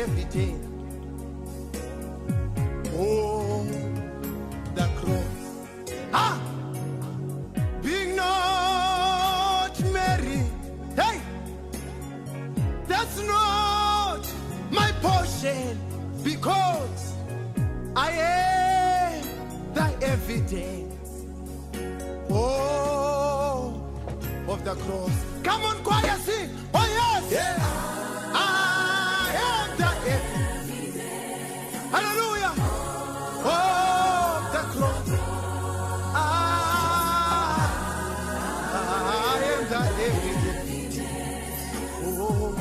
evidence. Oh, the cross. Ah! Being not married, hey! That's not my portion, because I am the evidence. Oh, of the cross. Come on, choir, sing. Oh, yes. Yeah. I am the evidence. Hallelujah. Oh, the cross. I am the evidence. Oh,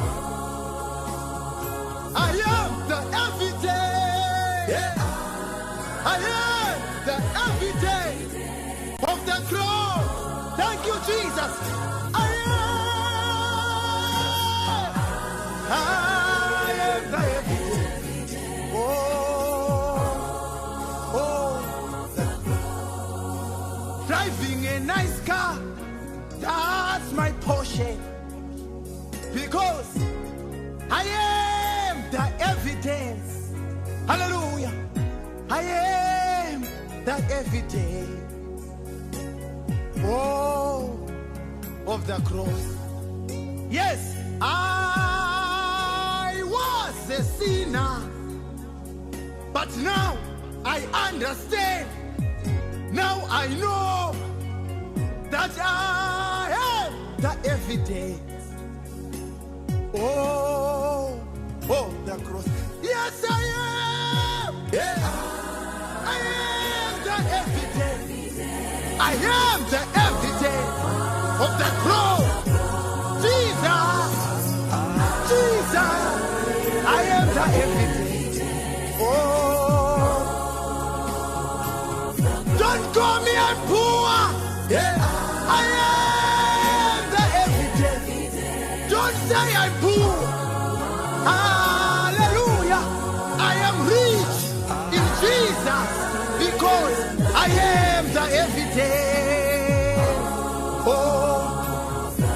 I am the evidence. Yeah. I am the evidence of the cross. Thank you, Jesus. I am the evidence. Oh, driving a nice car, that's my portion, because I am the evidence. Hallelujah. I am the evidence. Oh, of the cross. Yes, I was a sinner, but now I understand. Now I know that I am the evidence. Oh, the cross. Yes, I am. Yeah. I am the evidence. I am the evidence of the cross. Jesus, I am the evidence. Oh, don't call me I'm poor. Yeah. I am the evidence. Don't say I'm poor. Hallelujah. I am rich in Jesus, because I am the evidence. Oh,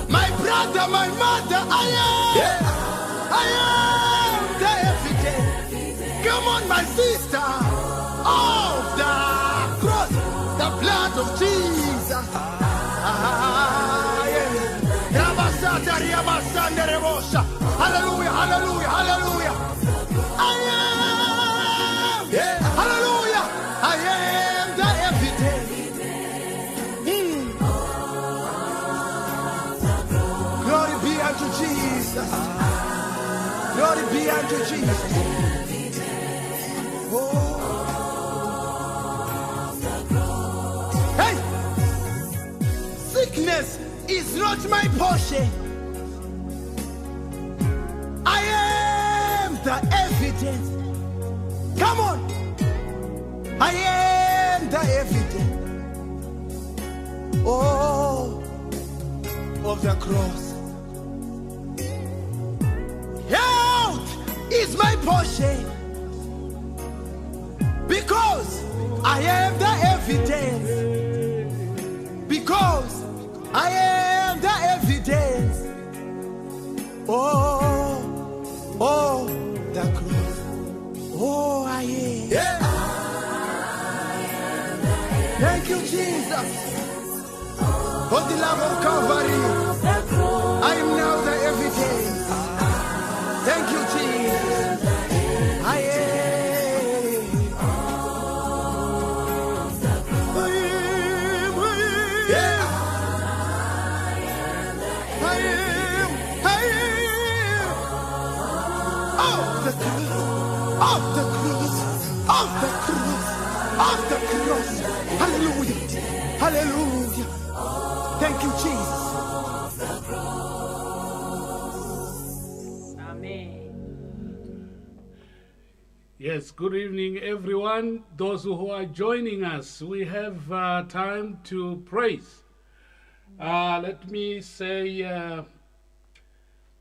my brother, my mother, I am the evidence. Come on, my sister, of the cross, the blood of Jesus. Hallelujah, hallelujah, hallelujah. I am, hallelujah, I am the evidence. Glory be unto Jesus. Glory be unto Jesus. Oh. Hey! Sickness is not my portion. I am the evidence. Come on. I am the evidence. Oh, of the cross. Health is my portion, because I am the evidence. Because I am the evidence. Oh, the cross. Oh, I am. Yeah. Thank you, Jesus, for the love of Calvary. I am now the evidence. Thank you, Jesus. I am. Yeah. I am. Oh, the cross. Of the cross. Of the cross. Of the cross. Hallelujah. Hallelujah. Thank you, Jesus. Yes, good evening, everyone. Those who are joining us, we have time to praise. Let me say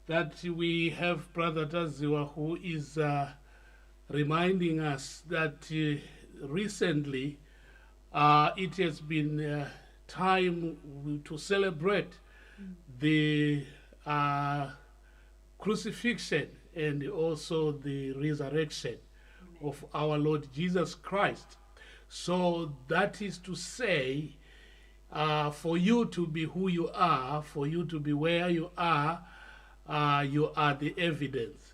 that we have Brother Taziwa, who is reminding us that recently it has been time to celebrate the crucifixion and also the resurrection of our Lord Jesus Christ. So that is to say, for you to be who you are, for you to be where you are the evidence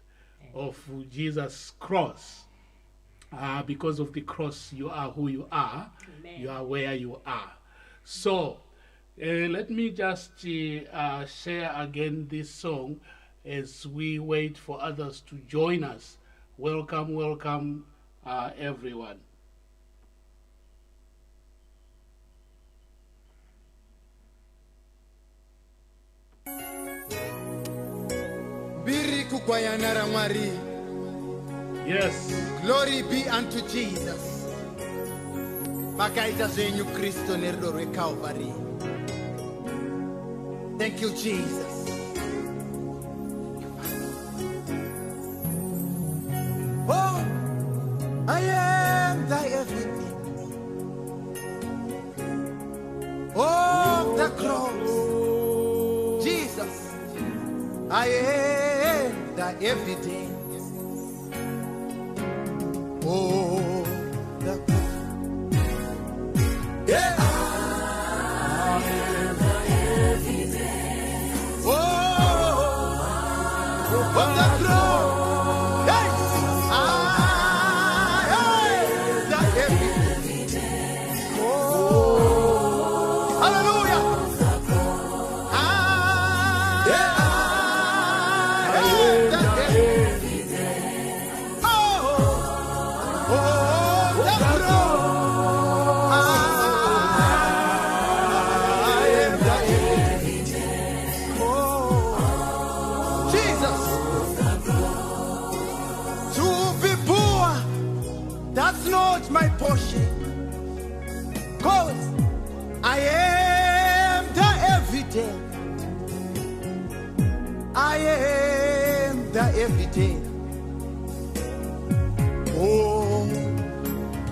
of Jesus' cross. Because of the cross, you are who you are. Amen. You are where you are. So, let me just share again this song as we wait for others to join us. Welcome, welcome, everyone. Yes. Glory be unto Jesus. Makaita zenyu Kristo nerdorwe Calvary. Thank you, Jesus. Oh, I am thy everything. Oh, the cross. Jesus, I am thy everything. Oh, the yeah. I am the evidence. Oh, of the cross. Yes. I am the evidence. Oh, hallelujah. I am the evidence. Oh. That's not my portion, 'cause I am the evidence. I am the evidence. Oh,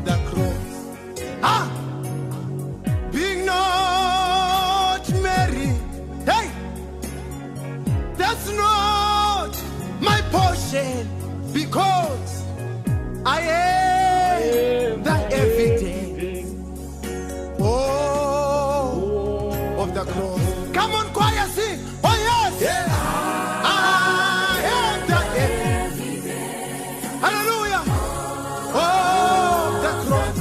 the cross. Being not married, hey, that's not my portion, because I am the evidence, oh, of the cross. Come on, choir, sing. Oh yes, yeah. I am the evidence. Hallelujah. Oh, the cross.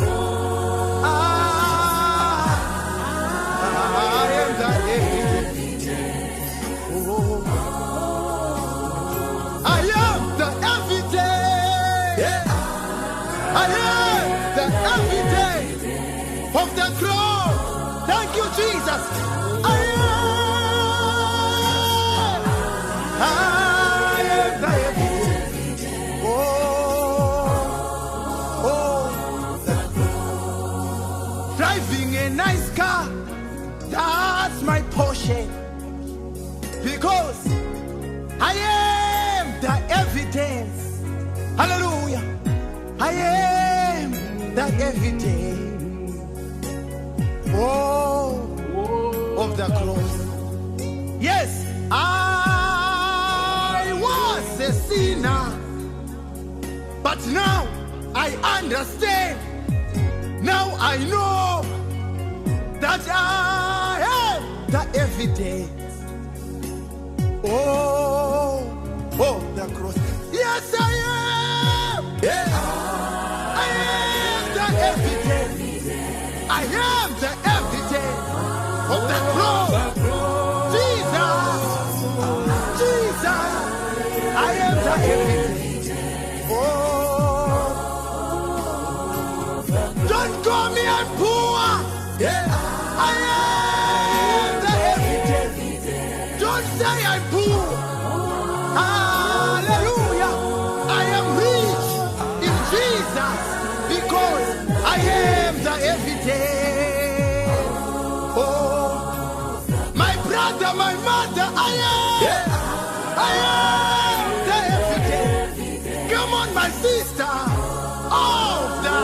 I am the evidence. Oh, I am the evidence. Yeah. I am the evidence of the cross. Thank you, Jesus. I am the evidence. Oh, the cross. Driving a nice car, that's my portion, because I am the evidence. Hallelujah. I am the evidence, oh, of the cross. Yes, I was a sinner, but now I understand. Now I know that I am the evidence, oh, of the cross. Yes, I am. Yeah. I am the evidence. I am the evidence of the cross. Jesus, Jesus, I am the evidence. Oh, don't call me a poor. Yeah. I am the evidence. Don't say I'm poor. Hallelujah. I am rich in Jesus, because I am the evidence. Oh, my brother, my mother, I am. Yeah. I am the evidence. Come on, my sister. Oh, the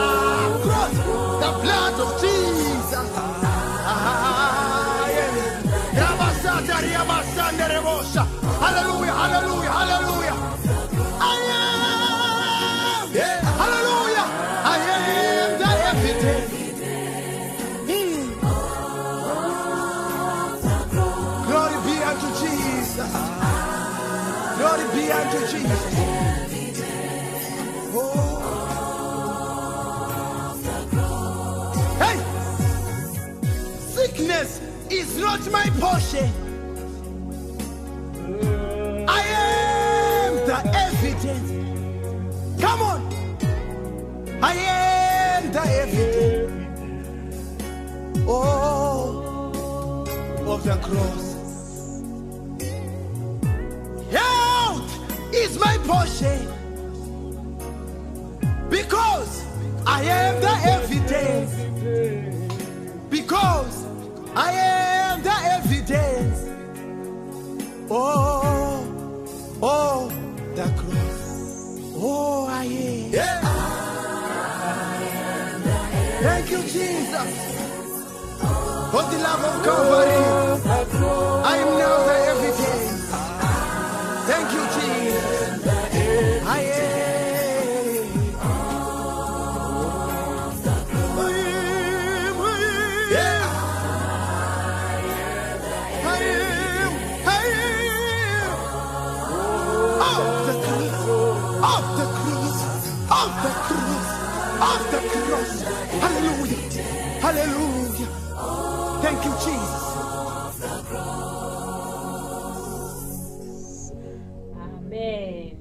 cross, the blood of Jesus. Hallelujah, hallelujah, hallelujah. I you, Jesus. Oh. Hey! Sickness is not my portion. I am the evidence. Come on. I am the evidence. Oh, of the cross. Health is my portion. Because I am the evidence. Because I am the evidence. Oh, oh, the cross. Oh, I am. Yeah. Thank you, Jesus, for the love of Calvary. I am now the evidence. Thank you, Jesus. I am. Of the cross. Hallelujah. Hallelujah. Thank you, Jesus. Amen.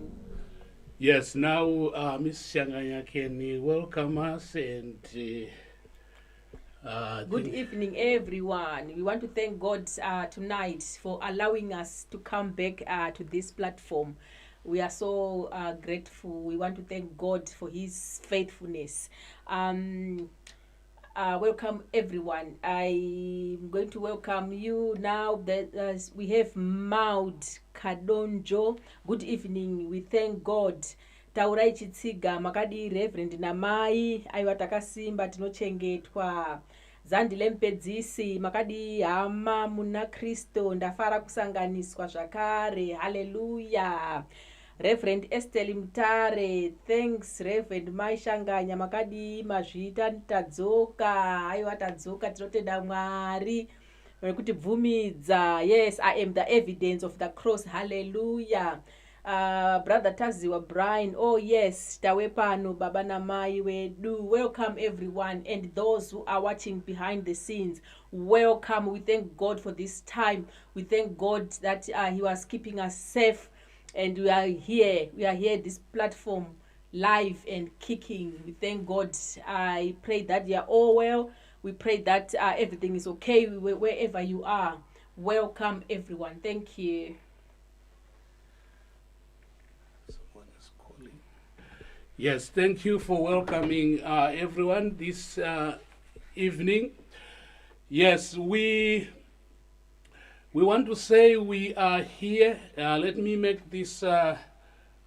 Yes, now Miss Shanganya can welcome us and Good evening, everyone. We want to thank God tonight for allowing us to come back to this platform. We are so grateful. We want to thank God for His faithfulness. Welcome, everyone. I'm going to welcome you now that we have Maud Kadonjo. Good evening. We thank God. Taurai chitsiga makadi Reverend Namai aiwa takasimba tinochengetwa Zandile mpedzisi makadi hama muna Kristo ndafara kusanganiswa zvakare. Hallelujah. Reverend Estelle Mtare, thanks Reverend Maishanganya makadi mazvita tadzoka aiwa tadzoka tinotenda Mwari kuti bvumidza. Yes, I am the evidence of the cross. Hallelujah. Brother Taziwa Brian, oh yes, tawepano baba na mai wedu. Welcome everyone, and those who are watching behind the scenes, welcome. We thank God for this time. We thank God that He was keeping us safe, and we are here this platform live and kicking. We thank God. I pray that you are all well. We pray that everything is okay wherever you are. Welcome everyone. Thank you. someone is calling. Yes, thank you for welcoming everyone this evening. Yes, we want to say we are here. Let me make this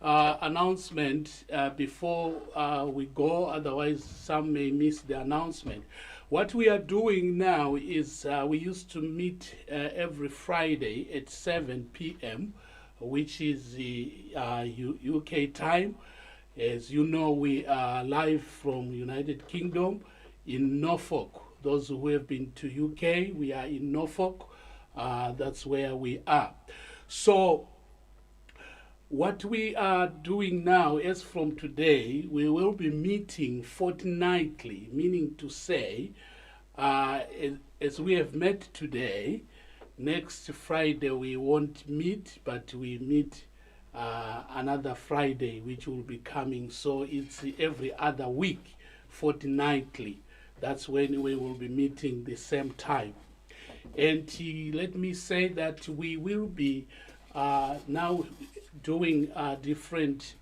announcement before we go, otherwise some may miss the announcement. What we are doing now is we used to meet every Friday at 7 p.m., which is the UK time. As you know, we are live from United Kingdom in Norfolk. Those who have been to UK, we are in Norfolk. That's where we are. So what we are doing now, as from today, we will be meeting fortnightly, meaning to say, as we have met today, next Friday we won't meet, but we meet another Friday, which will be coming. So it's every other week, fortnightly. That's when we will be meeting the same time. And let me say that we will be now doing different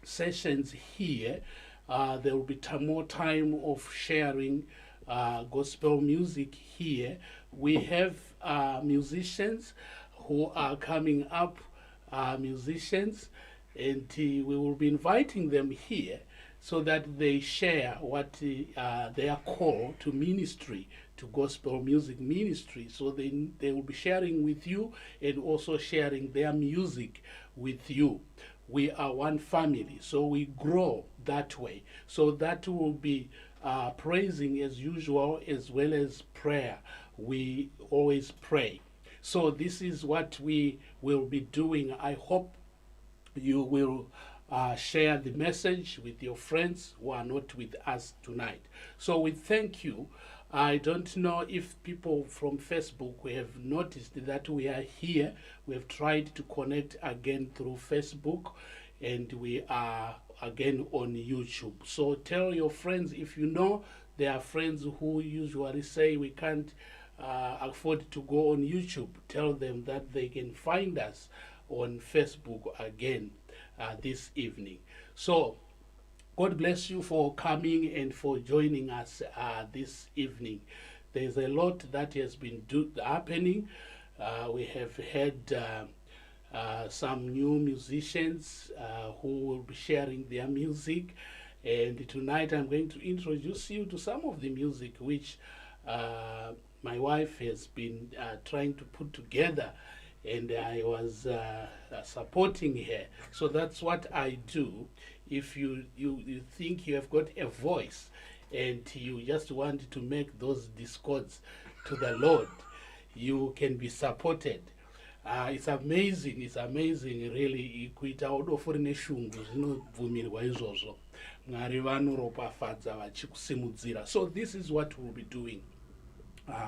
sessions here. There will be more time of sharing gospel music here. We have musicians who are coming up, musicians, and we will be inviting them here so that they share what their call to ministry, to gospel music ministry. So they will be sharing with you and also sharing their music with you. We are one family, so we grow that way. So that will be praising as usual, as well as prayer. We always pray. So this is what we will be doing. I hope you will share the message with your friends who are not with us tonight. So we thank you. I don't know if people from Facebook have noticed that we are here. We have tried to connect again through Facebook, and we are again on YouTube. So tell your friends, if you know there are friends who usually say we can't afford to go on YouTube, tell them that they can find us on Facebook again this evening. So God bless you for coming and for joining us this evening. There's a lot that has been happening. We have had some new musicians who will be sharing their music. And tonight I'm going to introduce you to some of the music which my wife has been trying to put together, and I was supporting her. So that's what I do. If you think you have got a voice and you just want to make those discords to the Lord, you can be supported. It's amazing really. Kuita udofori neshungu zvinobvumirwa izvozvo. Mwari vanoropafadza vachikusimudzira. So this is what we'll be doing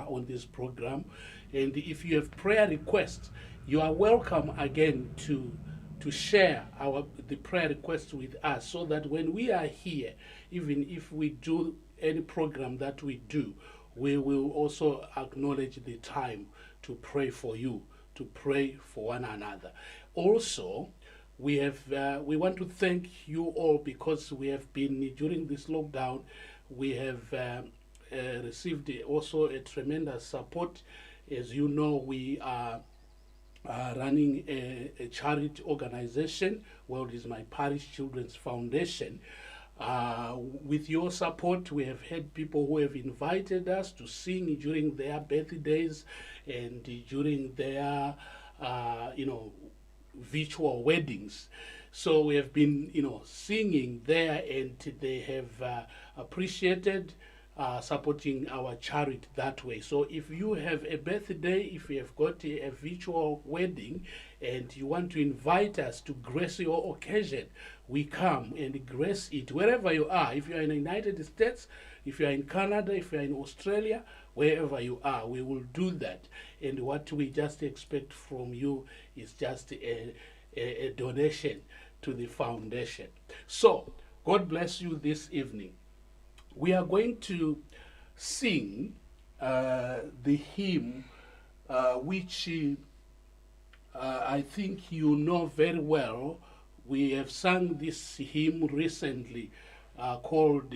on this program. And if you have prayer requests, you are welcome again to share the prayer requests with us, so that when we are here, even if we do any program that we do, we will also acknowledge the time to pray for you, to pray for one another. Also, we want to thank you all, because we have been, during this lockdown, we have received also a tremendous support. As you know, we are running a charity organization. Well, it is my Parish Children's Foundation. With your support, we have had people who have invited us to sing during their birthdays and during their, virtual weddings. So we have been, singing there, and they have appreciated supporting our charity that way. So if you have a birthday, if you have got a virtual wedding, and you want to invite us to grace your occasion, we come and grace it wherever you are. If you are in the United States, if you are in Canada, if you are in Australia, wherever you are, we will do that. And what we just expect from you is just a donation to the foundation. So God bless you this evening. We are going to sing the hymn which I think you know very well. We have sung this hymn recently called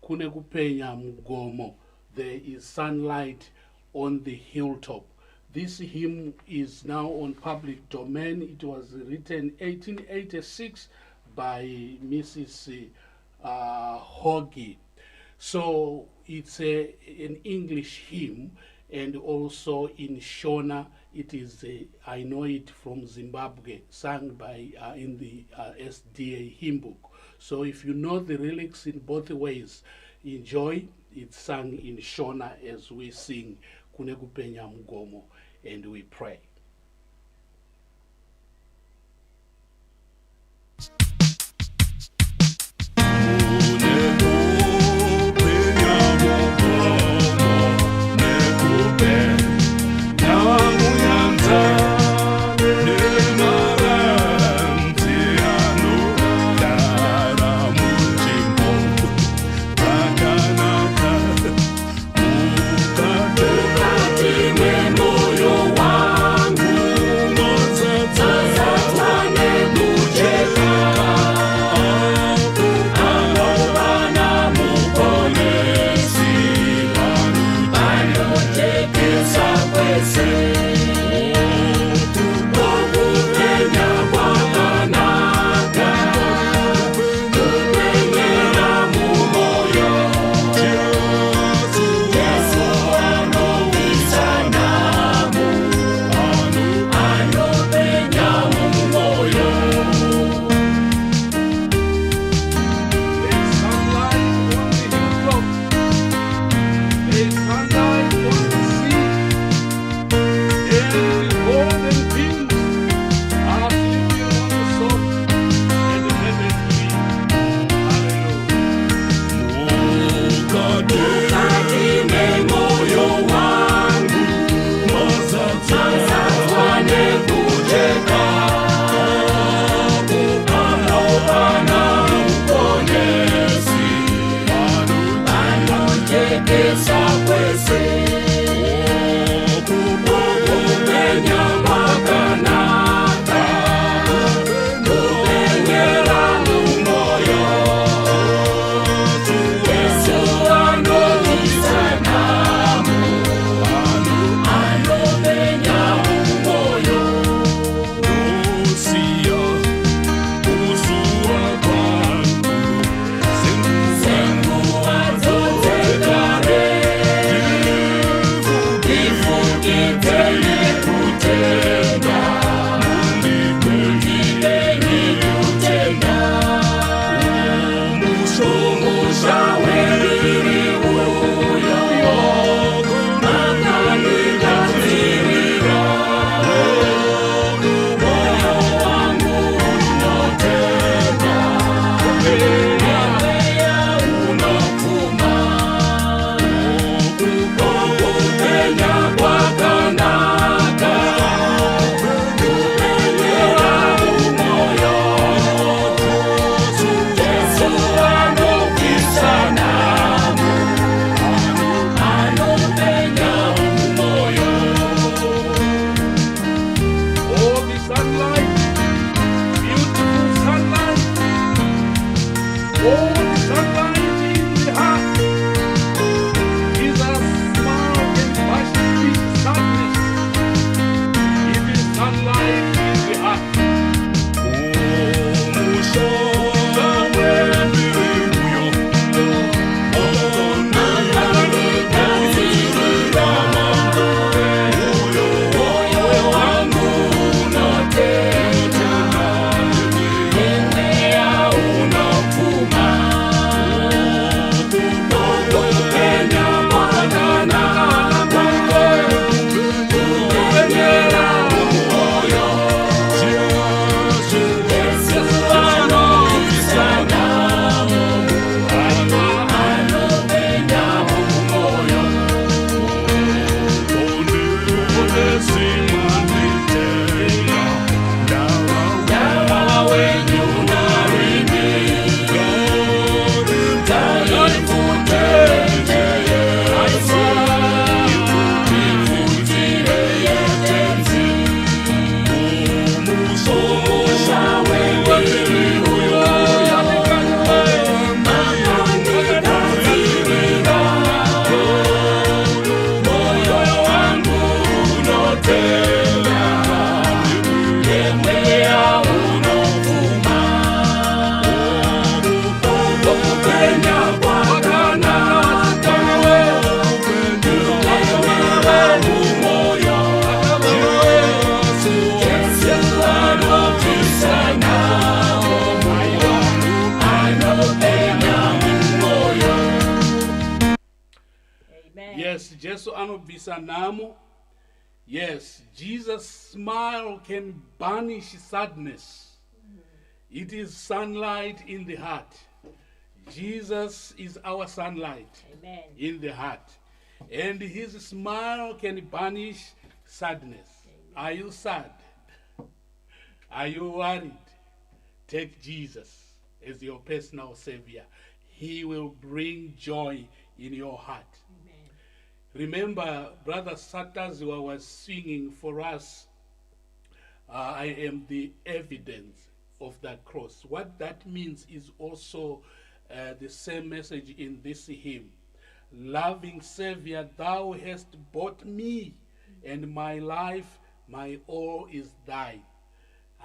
Kunekupenya Mugomo. There is sunlight on the hilltop. This hymn is now on public domain. It was written 1886 by Mrs. Hoggy. So it's an English hymn, and also in Shona it is I know it from Zimbabwe, sung by in the SDA hymn book. So if you know the lyrics in both ways, enjoy. It's sung in Shona as we sing Kunekupenya Mugomo, and we pray. Moyo wangu Jesu anobvisa nhamo. Yes, Jesus' smile can banish sadness. It is sunlight in the heart. Jesus is our sunlight. Amen. In the heart. And his smile can banish sadness. Are you sad? Are you worried? Take Jesus as your personal savior. He will bring joy in your heart. Amen. Remember, Brother Satazwa was singing for us, I am the evidence of that cross. What that means is also the same message in this hymn. Loving Savior, thou hast bought me, and my life, my all is thine.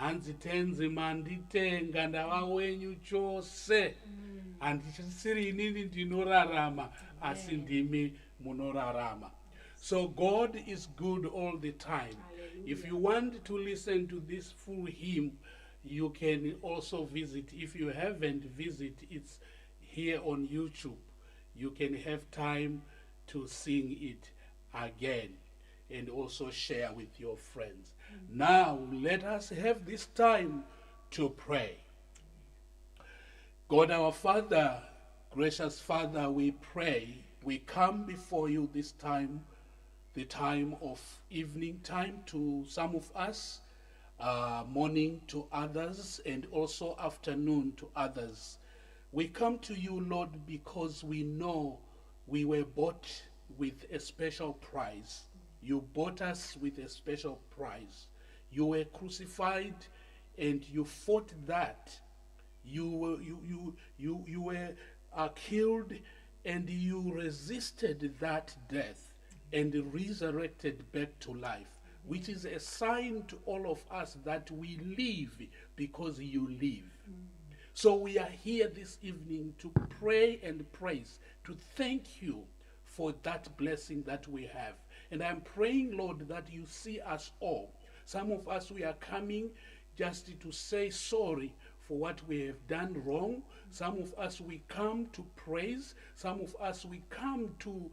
Hanzi tenzi manditenga ndava wenyu chose. Handisiri inini ndinorarama, asi ndimi munorarama. So God is good all the time. Hallelujah. If you want to listen to this full hymn, you can also visit. If you haven't visited, it's here on YouTube. You can have time to sing it again and also share with your friends. Now, let us have this time to pray. God our Father, gracious Father, we pray. We come before you this time, the time of evening time to some of us, morning to others, and also afternoon to others. We come to you, Lord, because we know we were bought with a special price. You bought us with a special price. You were crucified and you fought that. You were killed and you resisted that death and resurrected back to life, which is a sign to all of us that we live because you live. So we are here this evening to pray and praise, to thank you for that blessing that we have. And I'm praying, Lord, that you see us all. Some of us, we are coming just to say sorry for what we have done wrong. Some of us, we come to praise. Some of us, we come to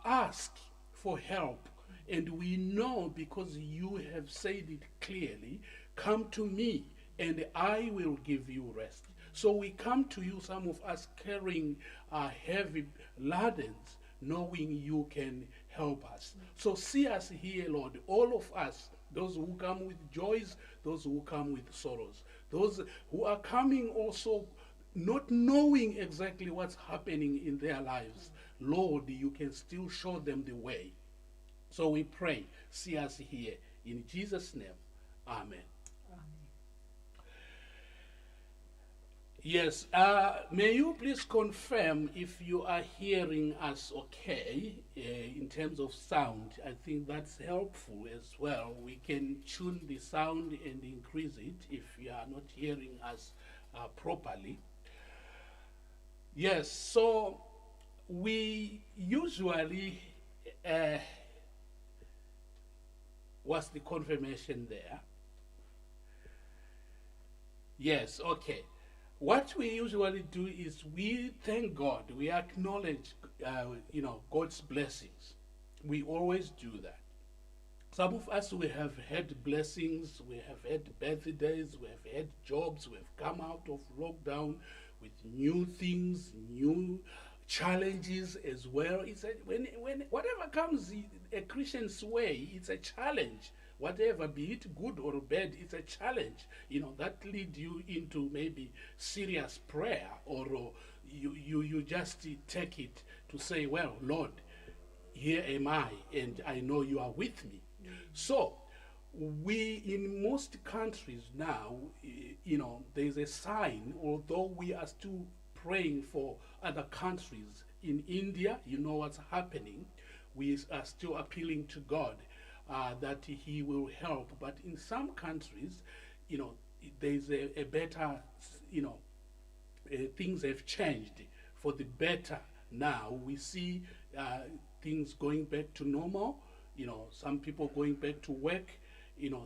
ask for help. And we know, because you have said it clearly, come to me and I will give you rest. So we come to you, some of us carrying heavy ladens, knowing you can help us. So see us here, Lord, all of us, those who come with joys, those who come with sorrows, those who are coming also not knowing exactly what's happening in their lives. Lord, you can still show them the way. So we pray, see us here. In Jesus' name, amen. Yes, may you please confirm if you are hearing us okay in terms of sound. I think that's helpful as well. We can tune the sound and increase it if you are not hearing us properly. Yes, so we usually, what's the confirmation there? Yes, okay. What we usually do is we thank God. We acknowledge, God's blessings. We always do that. Some of us, we have had blessings. We have had birthdays. We have had jobs. We have come out of lockdown with new things, new challenges as well. It's when whatever comes a Christian's way, it's a challenge. Whatever, be it good or bad, it's a challenge. That leads you into maybe serious prayer, or you just take it to say, well, Lord, here am I, and I know you are with me. So we, in most countries now, there's a sign, although we are still praying for other countries. In India, you know what's happening. We are still appealing to God that he will help. But in some countries, there's a better, things have changed for the better now. We see things going back to normal, some people going back to work,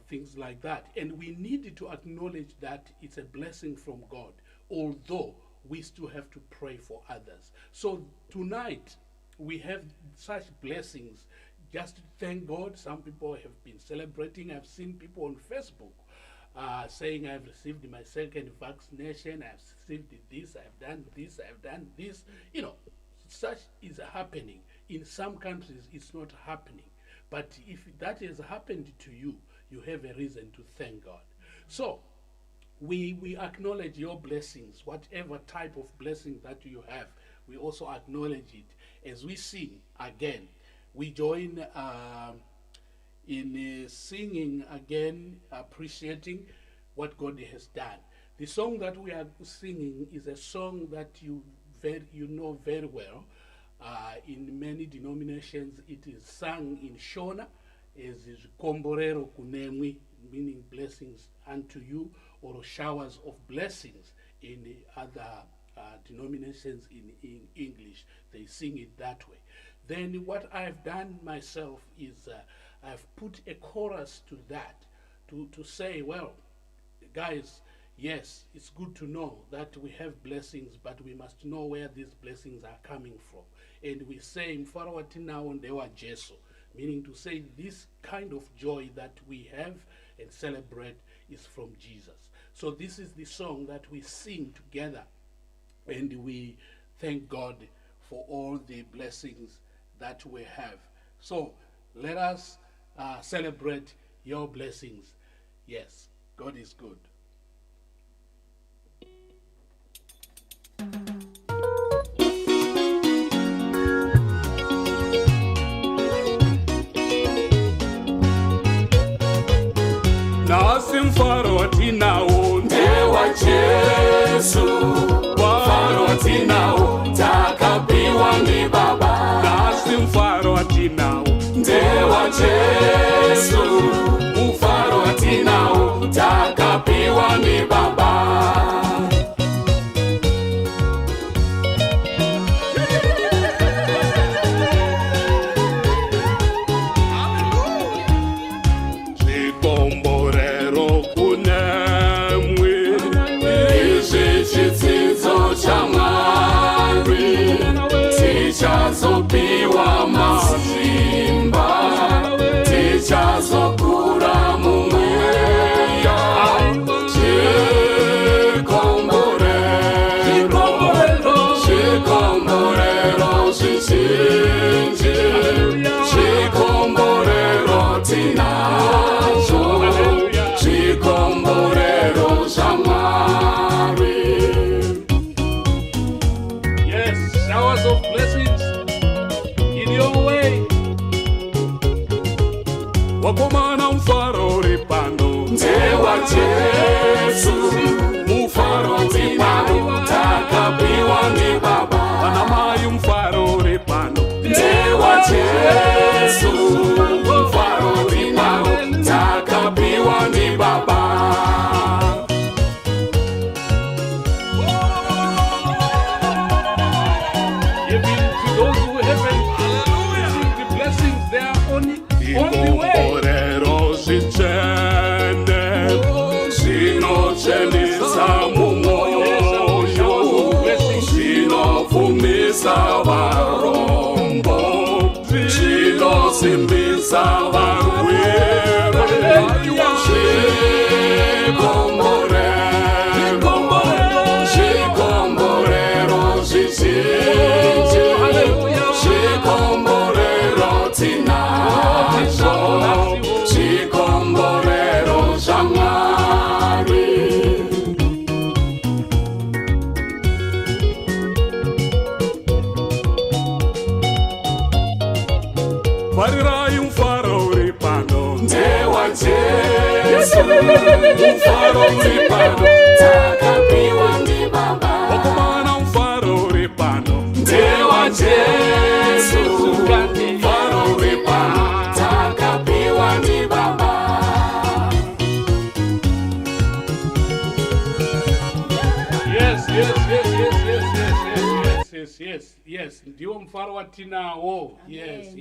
things like that. And we need to acknowledge that it's a blessing from God, although we still have to pray for others. So tonight, we have such blessings just to thank God. Some people have been celebrating. I've seen people on Facebook saying, I've received my second vaccination, I've received this, I've done this, I've done this. You know, such is happening. In some countries, it's not happening. But if that has happened to you, you have a reason to thank God. So, we acknowledge your blessings, whatever type of blessing that you have. We also acknowledge it as we sing again. We join in singing again, appreciating what God has done. The song that we are singing is a song that you know very well. In many denominations, it is sung in Shona, as is komborero kunemwi, meaning blessings unto you, or showers of blessings. In the other denominations in English, they sing it that way. Then what I've done myself is I've put a chorus to that to say, well, guys, yes, it's good to know that we have blessings, but we must know where these blessings are coming from. And we say, Mfarawati now on dewa Jesu, meaning to say this kind of joy that we have and celebrate is from Jesus. So this is the song that we sing together, and we thank God for all the blessings that we have. So let us celebrate your blessings. Yes, God is good. Nasi mfaro watinao ndewa Jesu, mfaro watinao takapiwa ni Baba. Nasi mfaro watinao ndewa Jesu, mfaro watinao takapiwa ni Baba. Tichazopiwa mazimba, tichazokura mumweya, chikomborero zvizinji, chikomborero tinacho, chikomborero zvaMwari. Yes, showers of blessings in your way. Wakomana mfaro ripano ndewa Jesu, mfaro ripano takapiwa ni Baba. Wanamai mfaro ripano ndewa Jesu, mfaro ripano takapiwa ni Baba. Ikomborero zvichende zvinochenesa mumwoyo, zvinobvumisa varombo, zvinosimbisa varwere. Chikomborero zvizinji, chikomborero tinacho, chikomborero zvaMwari. Varirai mfaro uri pano ndewa Jesu, mfaro uri pano takapiwa ni Baba. Wakomana mfaro uri pano ndewa Jesu, mfaro uri pano takapiwa ni Baba. Yes. Ndiwo mfaro watinawo. Yes.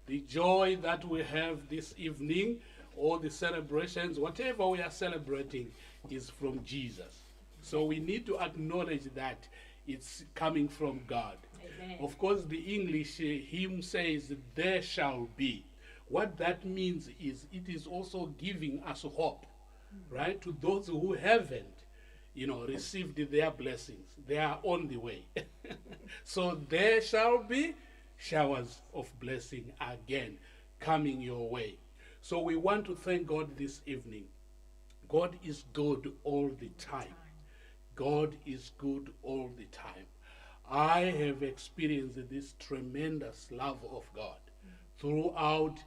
The joy that we have this evening, all the celebrations, whatever we are celebrating is from Jesus. So we need to acknowledge that it's coming from God. Amen. Of course, the English hymn says, there shall be. What that means is it is also giving us hope, right? To those who haven't, received their blessings. They are on the way. So there shall be showers of blessing again coming your way. So we want to thank God this evening. God is good all the time. God is good all the time. I have experienced this tremendous love of God throughout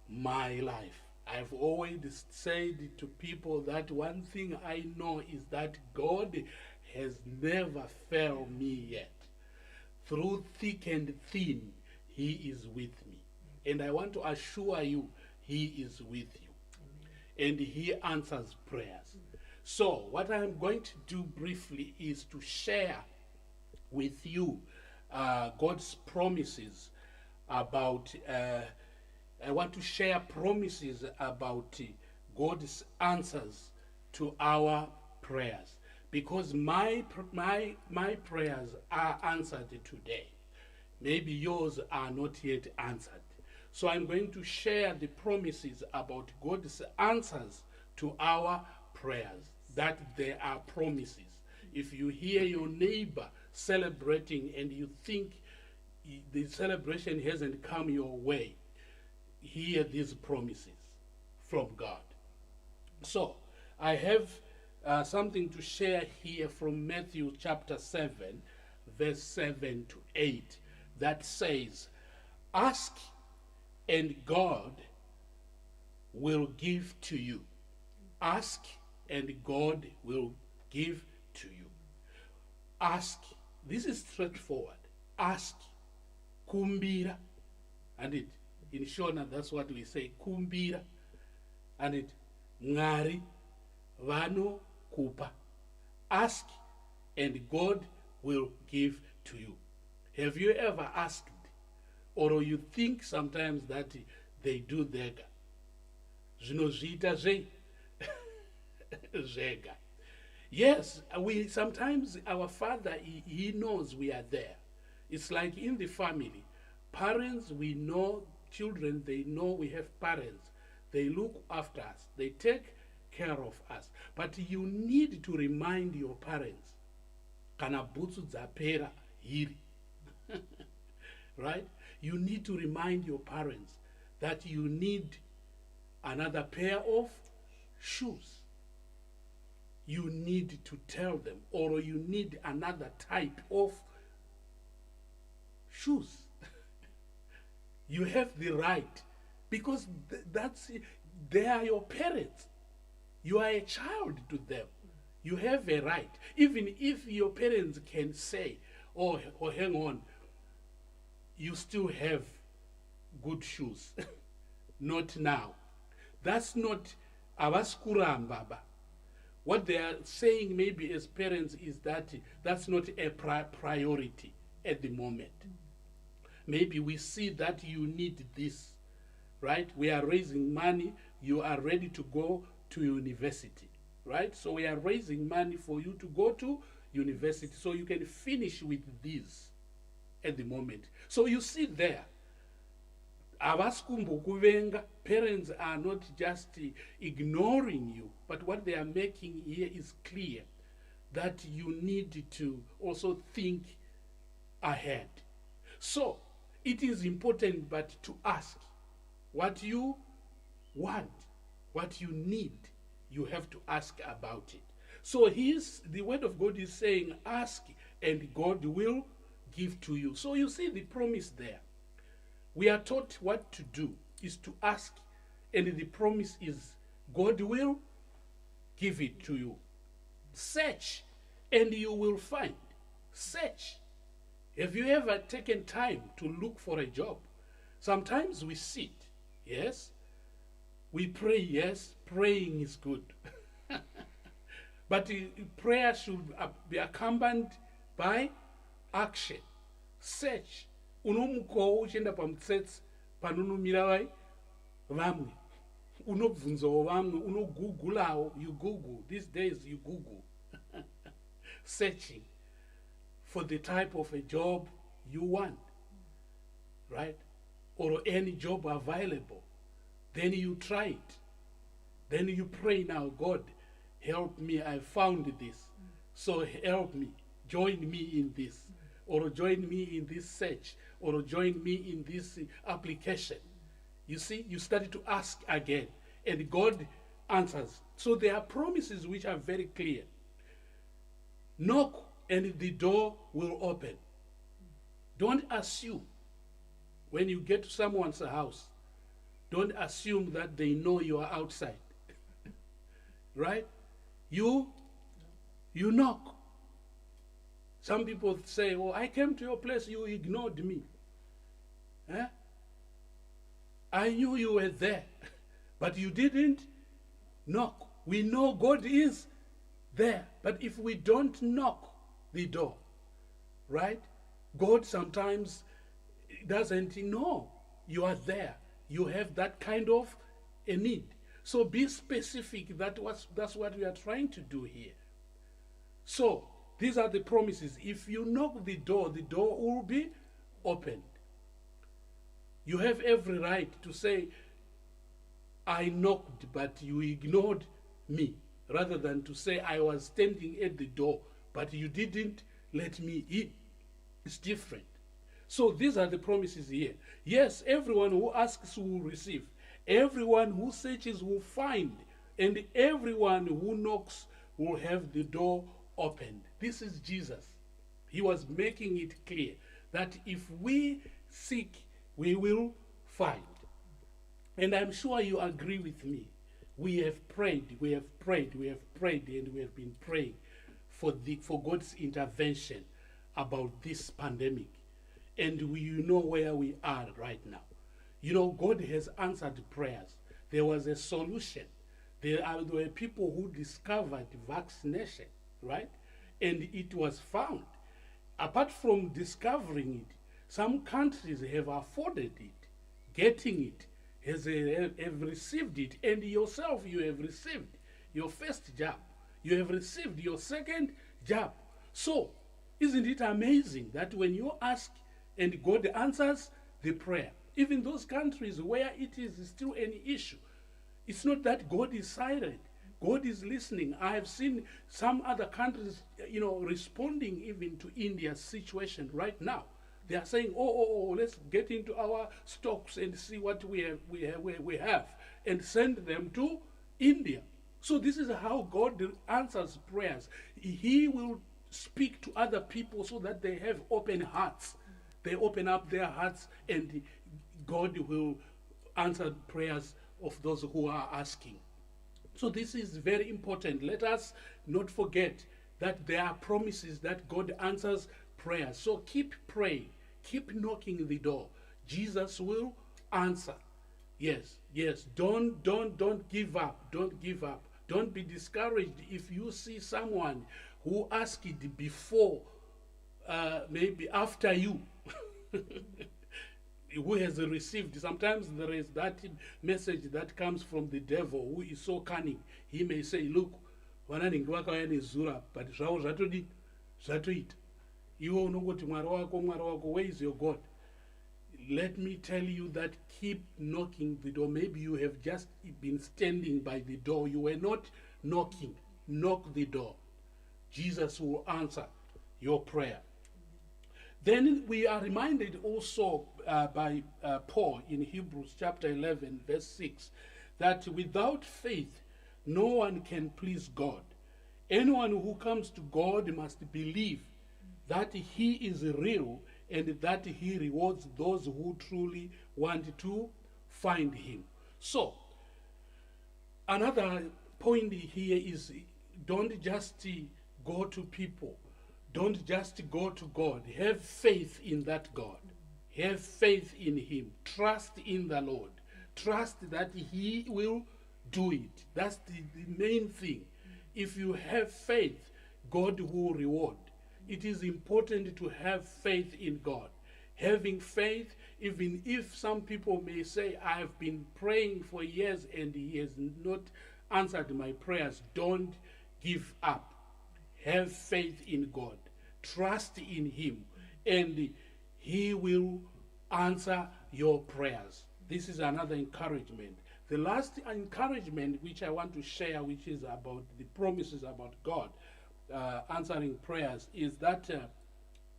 my life. I've always said to people that one thing I know is that God has never failed me yet. Through thick and thin, He is with me. And I want to assure you, He is with you. And He answers prayers. So, what I'm going to do briefly is to share with you God's promises about, I want to share promises about God's answers to our prayers. Because my prayers are answered today. Maybe yours are not yet answered. So I'm going to share the promises about God's answers to our prayers, that there are promises. If you hear your neighbor celebrating and you think the celebration hasn't come your way, hear these promises from God. So I have something to share here from Matthew chapter 7, verse 7 to 8, that says, ask and God will give to you. Ask and God will give to you. Ask. This is straightforward. Ask. Kumbira. And it, in Shona, that's what we say. Kumbira. And it, ngari, vano, kupa. Ask and God will give to you. Have you ever asked? Or you think sometimes that they do their zvinozviita zvega. Yes, we sometimes our Father, he knows we are there. It's like in the family. Parents, we know, children, they know we have parents. They look after us. They take care of us. But you need to remind your parents, kana butsu dzapera hiri. Right? You need to remind your parents that you need another pair of shoes. You need to tell them, or you need another type of shoes. You have the right, because they are your parents. You are a child to them. You have a right. Even if your parents can say, oh hang on, you still have good shoes. Not now. That's not avaskuram baba. What they are saying maybe as parents is that that's not a priority at the moment. Maybe we see that you need this, right? We are raising money. You are ready to go to university, right? So we are raising money for you to go to university so you can finish with this at the moment. So you see there, parents are not just ignoring you, but what they are making here is clear that you need to also think ahead. So it is important, but to ask what you want, what you need, you have to ask about it. So the word of God is saying, ask and God will give to you. So you see the promise there. We are taught what to do is to ask, and the promise is God will give it to you. Search and you will find. Search. Have you ever taken time to look for a job? Sometimes we sit, yes. We pray, yes. Praying is good. But prayer should be accompanied by action. Search. Unomukowo uchienda pamutsetse panonomira vamwe. Unobvunzawo vamwe, unogooglawo, you Google. These days you Google. Searching for the type of a job you want, right? Or any job available. Then you try it. Then you pray now, God, help me, I found this. So help me, join me in this, or join me in this search, or join me in this application. You see, you started to ask again, and God answers. So there are promises which are very clear. Knock, and the door will open. Don't assume when you get to someone's house, don't assume that they know you are outside. Right? You knock. Some people say, oh, I came to your place, you ignored me. Eh? I knew you were there, but you didn't knock. We know God is there, but if we don't knock the door, right? God sometimes doesn't know you are there. You have that kind of a need. So be specific. That's what we are trying to do here. So these are the promises. If you knock the door will be opened. You have every right to say, I knocked, but you ignored me, rather than to say, I was standing at the door, but you didn't let me in. It's different. So these are the promises here. Yes, everyone who asks will receive. Everyone who searches will find. And everyone who knocks will have the door opened. This is Jesus. He was making it clear that if we seek, we will find. And I'm sure you agree with me. We have prayed, we have prayed, we have prayed, and we have been praying for God's intervention about this pandemic. And you know where we are right now. You know, God has answered prayers. There was a solution. There were people who discovered vaccination, right? And it was found. Apart from discovering it, some countries have afforded it, getting it, have received it, and yourself, you have received your first jab. You have received your second jab. So, isn't it amazing that when you ask and God answers the prayer, even those countries where it is still an issue, it's not that God is silent. God is listening. I have seen some other countries, responding even to India's situation right now. They are saying, oh, let's get into our stocks and see what we have, and send them to India. So this is how God answers prayers. He will speak to other people so that they have open hearts. They open up their hearts, and God will answer prayers of those who are asking. So this is very important. Let us not forget that there are promises that God answers prayers. So keep praying. Keep knocking the door. Jesus will answer. Yes. Don't give up. Don't give up. Don't be discouraged if you see someone who asked it before, maybe after you, who has received. Sometimes there is that message that comes from the devil, who is so cunning. He may say, look, but zvatoita iwe unongoti mwari wako, where is your God? Let me tell you that keep knocking the door. Maybe you have just been standing by the door. You were not knocking. Knock the door. Jesus will answer your prayer. Then we are reminded also by Paul in Hebrews chapter 11, verse 6, that without faith, no one can please God. Anyone who comes to God must believe that he is real and that he rewards those who truly want to find him. So, another point here is, don't just go to people. Don't just go to God. Have faith in that God. Have faith in him. Trust in the Lord. Trust that he will do it. That's the main thing. If you have faith, God will reward. It is important to have faith in God. Having faith, even if some people may say, I have been praying for years and he has not answered my prayers, don't give up. Have faith in God. Trust in him. And He will answer your prayers. This is another encouragement. The last encouragement which I want to share, which is about the promises about God answering prayers, is that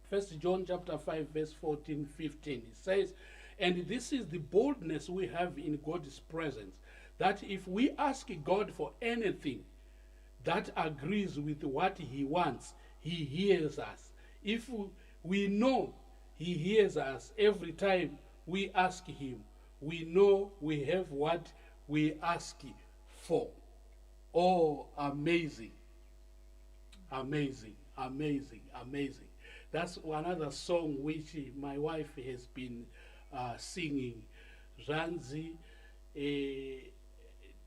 1 John chapter 5 verse 14, 15. It says, and this is the boldness we have in God's presence, that if we ask God for anything that agrees with what he wants, he hears us. If we know he hears us every time we ask him, we know we have what we ask for. Oh, amazing. Amazing, amazing, amazing. That's another song which my wife has been singing. Ranzi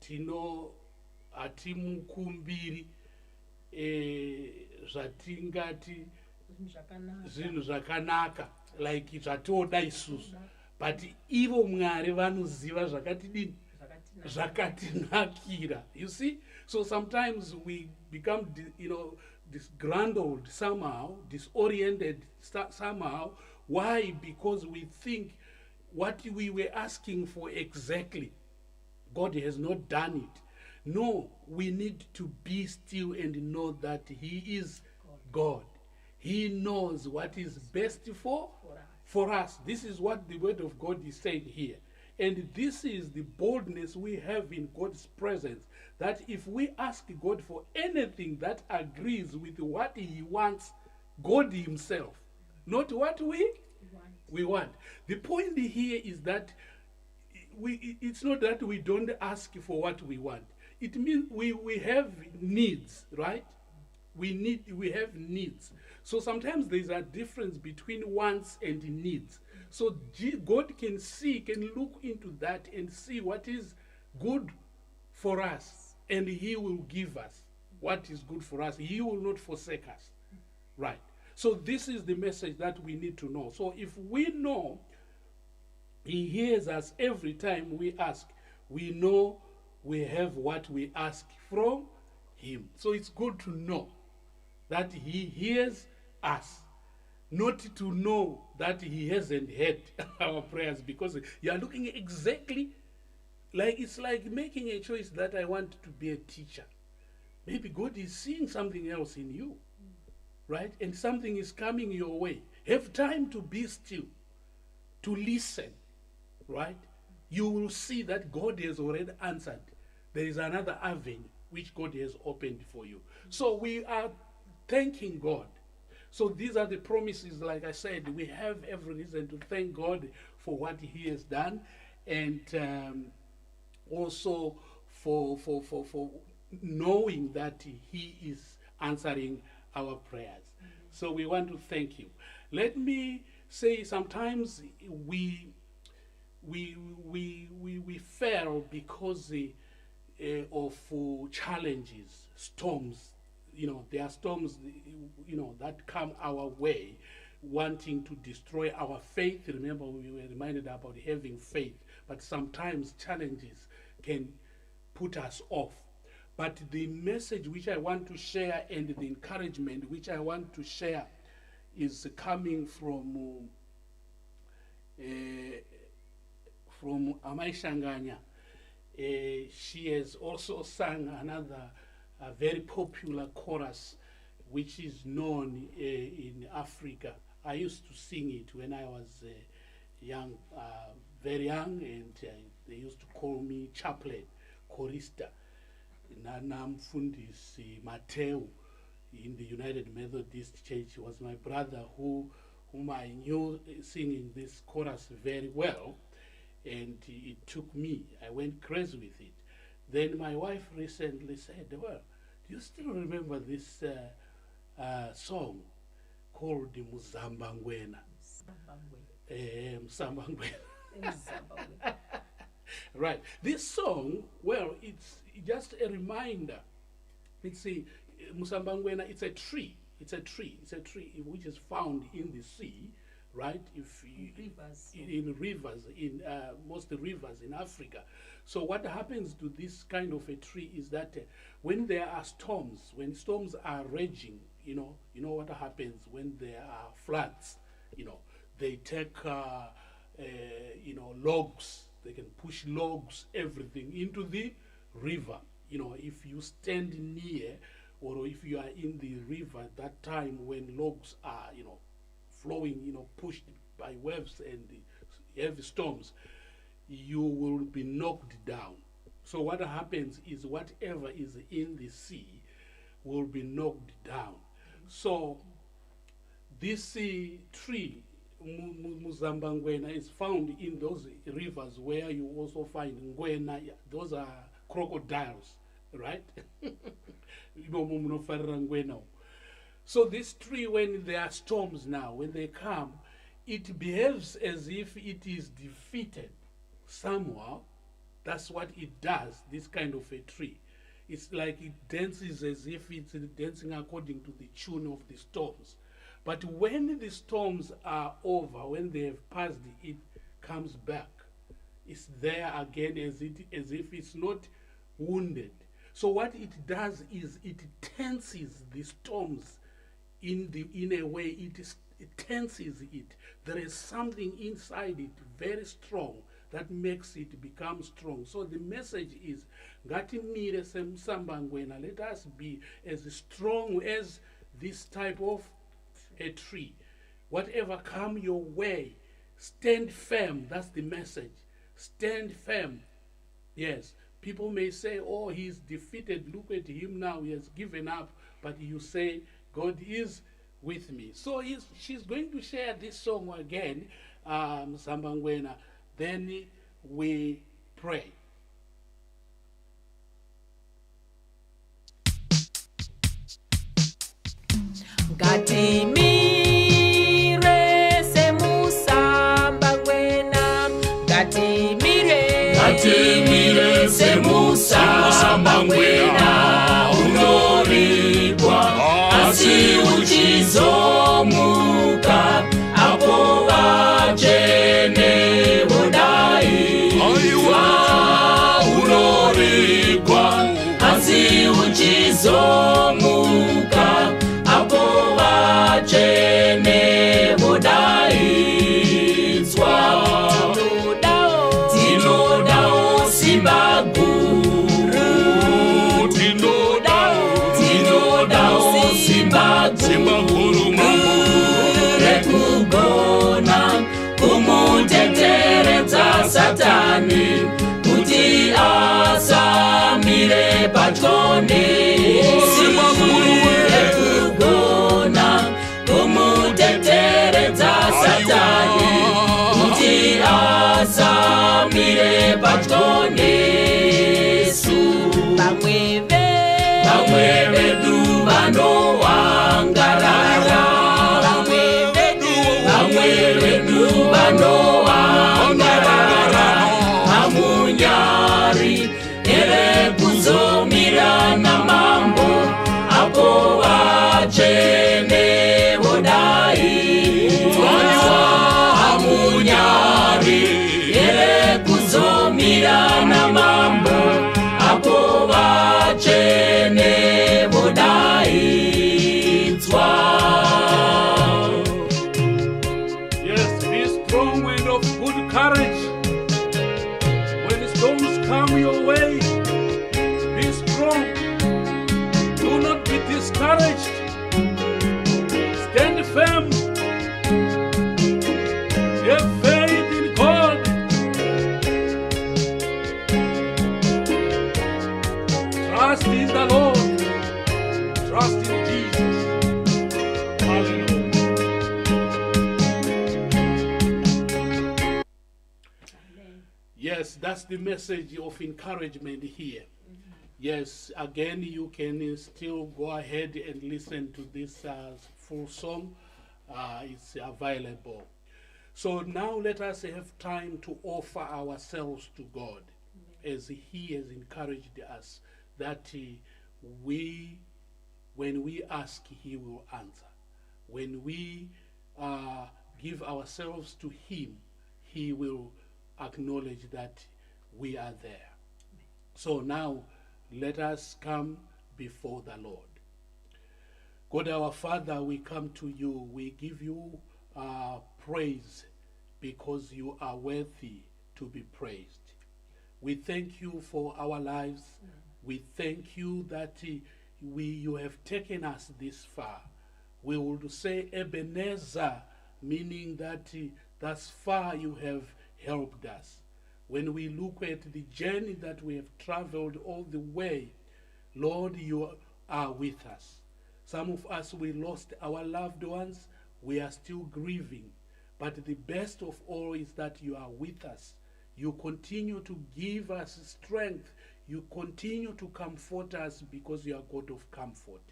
tino atimukumbiri zvatingati zvinhu zvakanaka, like zvatoda isusu, but ivo Mwari vanoziva zvakatidini, zvakatinakira. You see, so sometimes we become disgruntled somehow, disoriented somehow. Why? Because we think what we were asking for exactly, God has not done it. No, we need to be still and know that he is God. He knows what is best for us. This is what the word of God is saying here. And this is the boldness we have in God's presence, that if we ask God for anything that agrees with what he wants, God himself, not what we want. The point here is that it's not that we don't ask for what we want. It means we have needs, right? We have needs. So sometimes there's a difference between wants and needs. So God can look into that and see what is good for us, and he will give us what is good for us. He will not forsake us, right? So this is the message that we need to know. So if we know he hears us every time we ask, we know we have what we ask from him. So it's good to know that he hears us, not to know that he hasn't heard our prayers, because you are looking exactly like, it's like making a choice that I want to be a teacher. Maybe God is seeing something else in you, right? And something is coming your way. Have time to be still, to listen, right? You will see that God has already answered. There is another avenue which God has opened for you. So we are thanking God. So these are the promises. Like I said, we have every reason to thank God for what he has done, and also for knowing that he is answering our prayers. So we want to thank him. Let me say, sometimes we fail because of challenges, storms. There are storms, that come our way, wanting to destroy our faith. Remember, we were reminded about having faith, but sometimes challenges can put us off. But the message which I want to share and the encouragement which I want to share is coming from Amai Shanganya. She has also sung another very popular chorus which is known in Africa. I used to sing it when I was young, very young, and they used to call me chaplain, chorister. Namfundisi Mateo in the United Methodist Church was my brother whom I knew singing this chorus very well, and it took me. I went crazy with it. Then my wife recently said, well, do you still remember this song called Muzambangwena? Muzambangwena. Right. This song, well, it's just a reminder. It's a Muzambangwena, it's a tree. It's a tree which is found in the sea, right? In rivers, in most rivers in Africa. So what happens to this kind of a tree is that when there are storms, when storms are raging, you know what happens when there are floods, They take, logs. They can push logs, everything into the river. If you stand near, or if you are in the river at that time when logs are, flowing, pushed by waves and the heavy storms, you will be knocked down. So what happens is whatever is in the sea will be knocked down. So this tree, Muzamba Ngwena, is found in those rivers where you also find Ngwena. Those are crocodiles, right? So this tree, when there are storms now, when they come, it behaves as if it is defeated somehow. That's what it does, this kind of a tree. It's like it dances as if it's dancing according to the tune of the storms. But when the storms are over, when they have passed, it comes back. It's there again as if it's not wounded. So what it does is it tenses the storms in a way. It tenses it. There is something inside it very strong that makes it become strong. So the message is, Ngati mire semsamba ngwena, let us be as strong as this type of a tree. Whatever come your way, stand firm. That's the message. Stand firm. Yes. People may say, oh, he's defeated. Look at him now. He has given up. But you say, God is with me. So she's going to share this song again, Sambangwena. Then we pray. Gatimire semusambangwena, Gatimire semusambangwena, unorikwa asi uchizomuka apo vachene vodai. Unorikwa asi uchizomuka apo vachene vodaidzwa. Tinodao simba guru, tinodao simba guru rekugona kumuteteredza Satani kuti asamire patyone. Rekugona kumuteteredza Satani kuti asamire patyone. Vamwe vedu vanowangarara, vamwe vedu vanowangarara, hamunyari ere kuzomira namambo apo vachene vodaidzwa. Hamunyari ere kuzomira namambo apo vachene vodaidzwa. Yes, be strong and of good courage. When storms come your way, be strong. Do not be discouraged. Stand firm. Have faith in God. Trust in the Lord. Trust in Jesus. Hallelujah. Yes, that's the message of encouragement here. Yes, again, you can still go ahead and listen to this full song. It's available. So now let us have time to offer ourselves to God as He has encouraged us that when we ask, He will answer. When we give ourselves to Him, He will acknowledge that we are there. So now let us come before the Lord. God our Father, we come to you. We give you praise because you are worthy to be praised. We thank you for our lives. We thank you that you have taken us this far. We would say Ebenezer, meaning that thus far you have helped us. When we look at the journey that we have traveled all the way, Lord, you are with us. Some of us, we lost our loved ones. We are still grieving. But the best of all is that you are with us. You continue to give us strength. You continue to comfort us because you are God of comfort.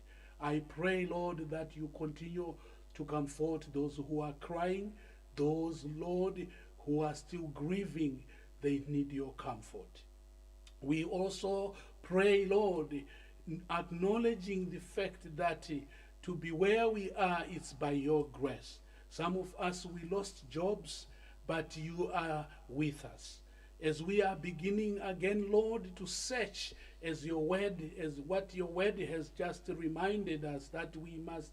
I pray, Lord, that you continue to comfort those who are crying, those, Lord, who are still grieving. They need your comfort. We also pray, Lord, acknowledging the fact that to be where we are, it's by your grace. Some of us, we lost jobs, but you are with us. As we are beginning again, Lord, to search as what your word has just reminded us, that we must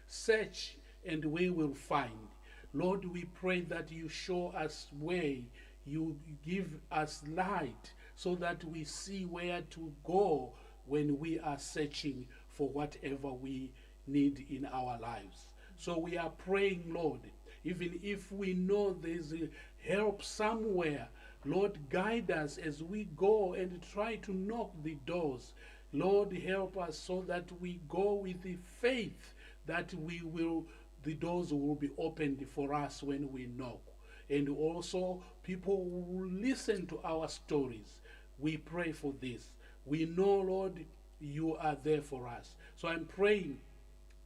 search and we will find. Lord, we pray that you show us way, you give us light so that we see where to go when we are searching for whatever we need in our lives. So we are praying, Lord, even if we know there's help somewhere, Lord, guide us as we go and try to knock the doors. Lord, help us so that we go with the faith that the doors will be opened for us when we knock. And also, people will listen to our stories. We pray for this. We know, Lord, you are there for us. So I'm praying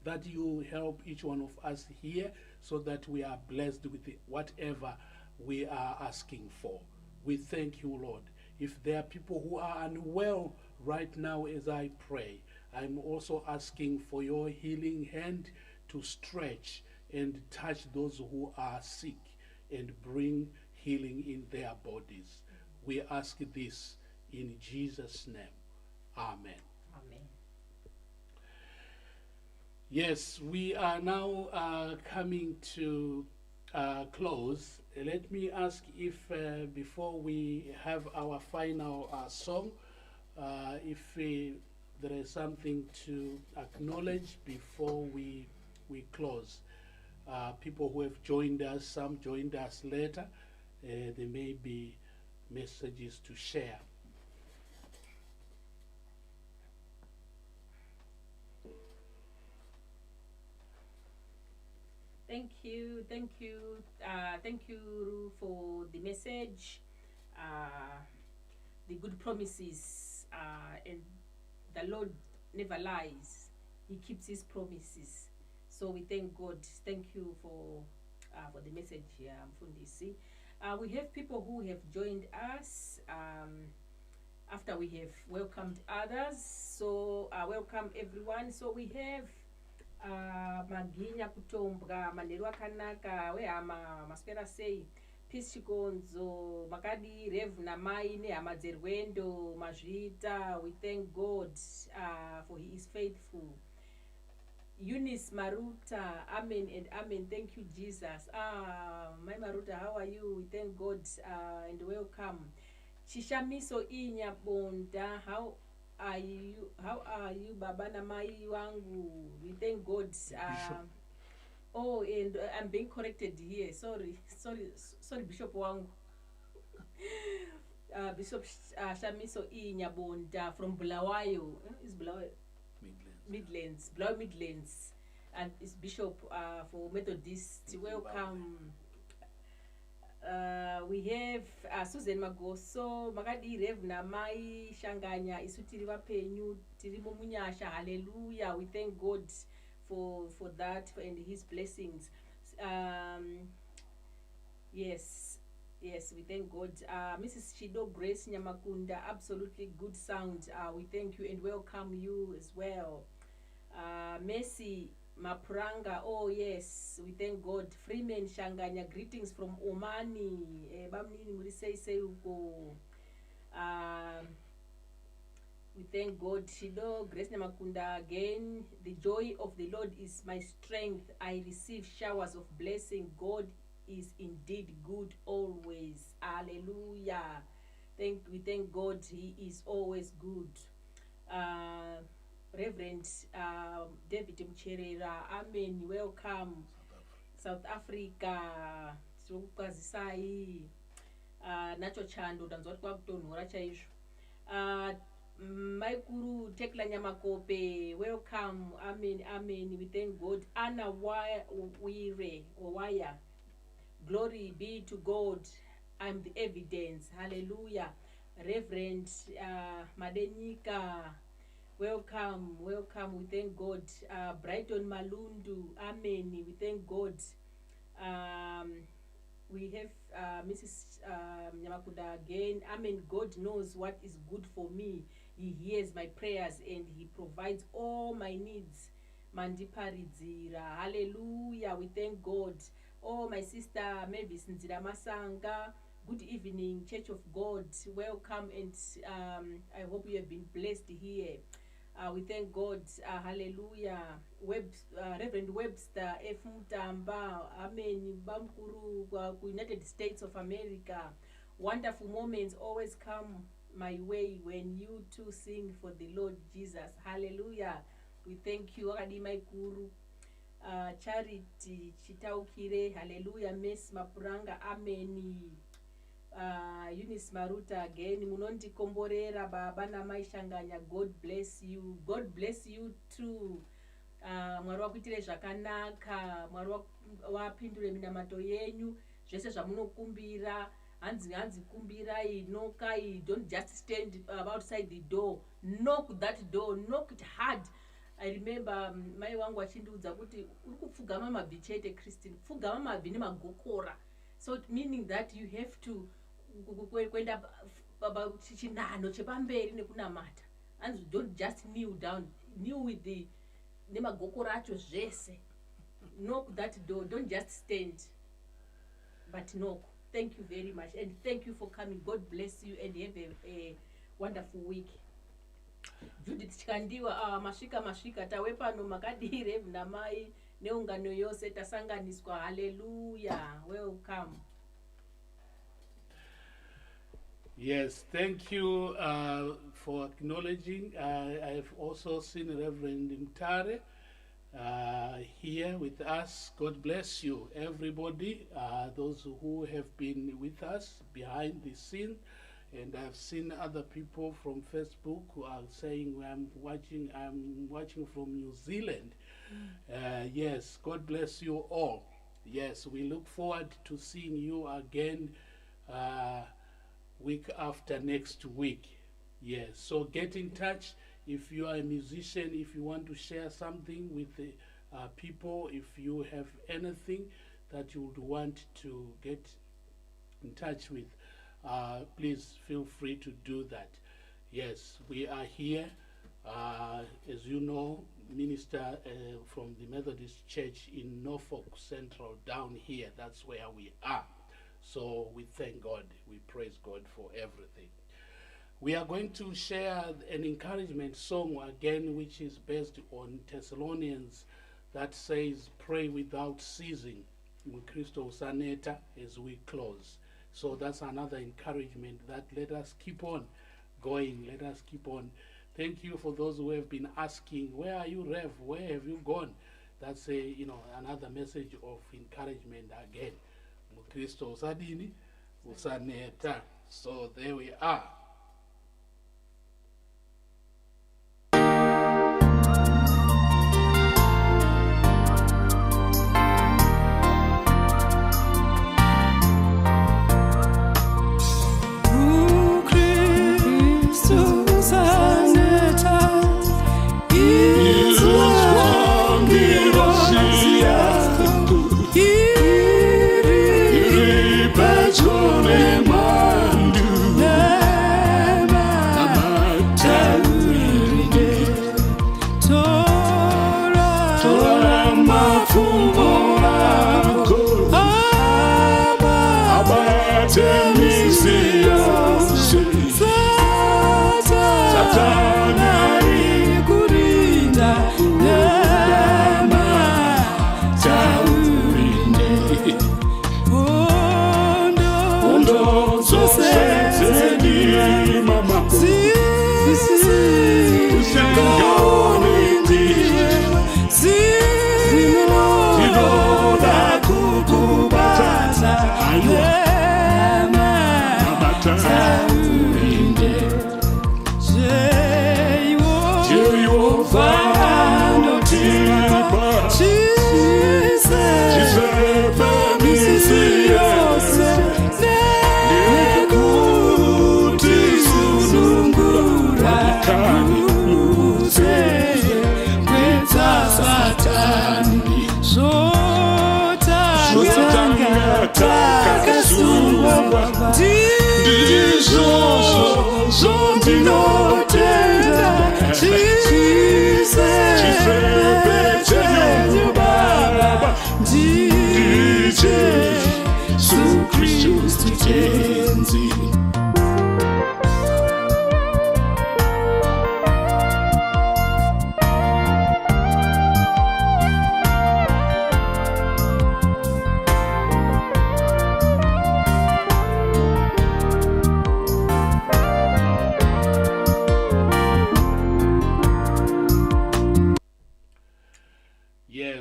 that you help each one of us here so that we are blessed with whatever we are asking for. We thank you, Lord. If there are people who are unwell right now as I pray, I'm also asking for your healing hand to stretch and touch those who are sick and bring healing in their bodies. We ask this in Jesus' name. Amen. Amen. Yes, we are now coming to close. Let me ask if before we have our final song, if there is something to acknowledge before we close. People who have joined us, some joined us later, there may be messages to share. Thank you for the message, the good promises, and the Lord never lies. He keeps his promises. So we thank God. Thank you for the message here, Mfundisi. We have people who have joined us after we have welcomed others. So welcome everyone. So we have Maginya Kutombra, Manderu Akanaka, Weama, Maspera Sei, Peace Chikonzo, Makadi, Rev Namaine, Amadzerwendo, Majita. We thank God for he is faithful. Eunice Maruta, amen and amen. Thank you, Jesus. My Maruta, how are you? We thank God and welcome. Chishamiso Inya Bonda, how are you, Baba Namai Wangu? We thank God. Oh, and I'm being corrected here. Sorry, Bishop Wangu. Bishop Shamiso Inya Bonda from Bulawayo. Is Bulawayo? Midlands, Blau Midlands, and is Bishop for Methodist. Welcome. We have Susan Magoso, Magadi Rev Namai Shanganya, Isutiriva Penyu, Tirimo Munyasha, hallelujah. We thank God for that and his blessings. Yes, we thank God. Mrs. Shido Grace Nyamakunda, absolutely good sound. We thank you and welcome you as well. Messi Mapranga, oh yes, we thank God. Freeman Shanganya, greetings from Omani. We thank God. Shido Grace Nyamakunda again. The joy of the Lord is my strength. I receive showers of blessing. God is indeed good always. Hallelujah. We thank God, he is always good. Reverend David Mcherera, amen, welcome. South Africa, Sukazisai, Nacho Chando, Danzot Kwakton, chaizvo. Maikuru Tekla Nyamakope, welcome, amen, amen, we thank God. Anna Wire, glory be to God, I'm the evidence, hallelujah. Reverend Madenika, welcome, welcome, we thank God. Brighton Malundu, amen, we thank God. We have Mrs. Nyamakunda again, amen, God knows what is good for me. He hears my prayers and he provides all my needs. Mandiparidzira, hallelujah, we thank God. Oh, my sister Mavis Nzira Masanga, good evening, Church of God, welcome, and I hope you have been blessed here. We thank God, hallelujah. Reverend Webster F. Mutamba, amen, Bamkuru, United States of America. Wonderful moments always come my way when you two sing for the Lord Jesus, hallelujah. We thank you, Akadimaikuru. Charity Chitaukire, hallelujah. Miss Mapuranga, amen. Eunice Maruta again, Munondi Komborera, Baba Namaishanganya, God bless you. God bless you too. Mwarwa kuitire zvakanaka, mwarwa wapindure minamato yenyu, zvese zvamunokumbira, hanzi kumbirai, nokai, don't just stand outside the door, knock that door, knock it hard. I remember mai wangu achindiudza kuti uri kupfugama mabvi chete Christine, pfugama mabvi nemagokora. So meaning that you have to kuenda chinano chepamberi nekunamata. And don't just kneel down, kneel with the nemagokora acho zvese. Knock that door, don't just stand, but knock. Thank you very much, and thank you for coming. God bless you and have a wonderful week. Judith Chikandiwa, mashika tawe pano makadire namai neungano yose tasanganiswa, hallelujah, welcome. Yes, thank you for acknowledging. I've also seen Reverend Mtare here with us. God bless you, everybody, those who have been with us behind the scene. And I've seen other people from Facebook who are saying, I'm watching from New Zealand. Yes, God bless you all. Yes, we look forward to seeing you again week after next week. Yes, so get in touch if you are a musician, if you want to share something with the people, if you have anything that you would want to get in touch with, please feel free to do that. Yes, we are here, as you know, minister from the Methodist Church in Norfolk Central down here. That's where we are. So we thank God, we praise God for everything. We are going to share an encouragement song again, which is based on Thessalonians, that says, pray without ceasing. Christo Saneta, as we close. So that's another encouragement that let us keep on going. Let us keep on. Thank you for those who have been asking, where are you, Rev? Where have you gone? That's another message of encouragement again. Christo Sadini, Usaneta. So there we are. Oh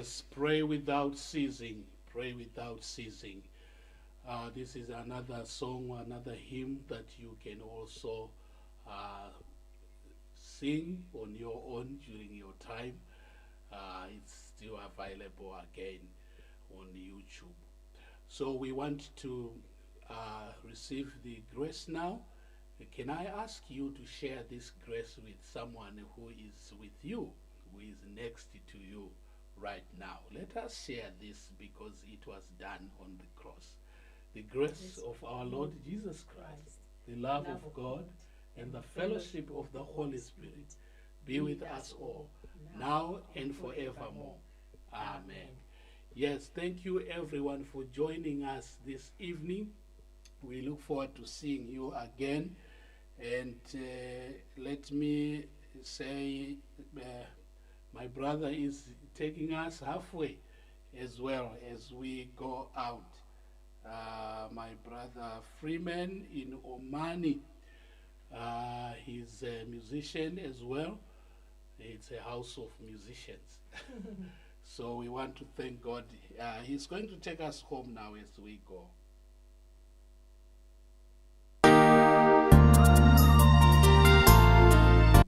Yes, pray without ceasing. Pray without ceasing. This is another song, another hymn that you can also sing on your own during your time. It's still available again on YouTube. So we want to receive the grace now. Can I ask you to share this grace with someone who is with you, who is next to you right now? Let us share this because it was done on the cross. The grace of our Lord Jesus Christ, the love of God, and the fellowship of the Holy Spirit be with us all, now and forevermore. Amen. Yes, thank you everyone for joining us this evening. We look forward to seeing you again. And let me say, my brother is taking us halfway as well as we go out. My brother Freeman in Omani, he's a musician as well. It's a house of musicians. So we want to thank God. He's going to take us home now as we go.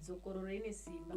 Zokororeni simba.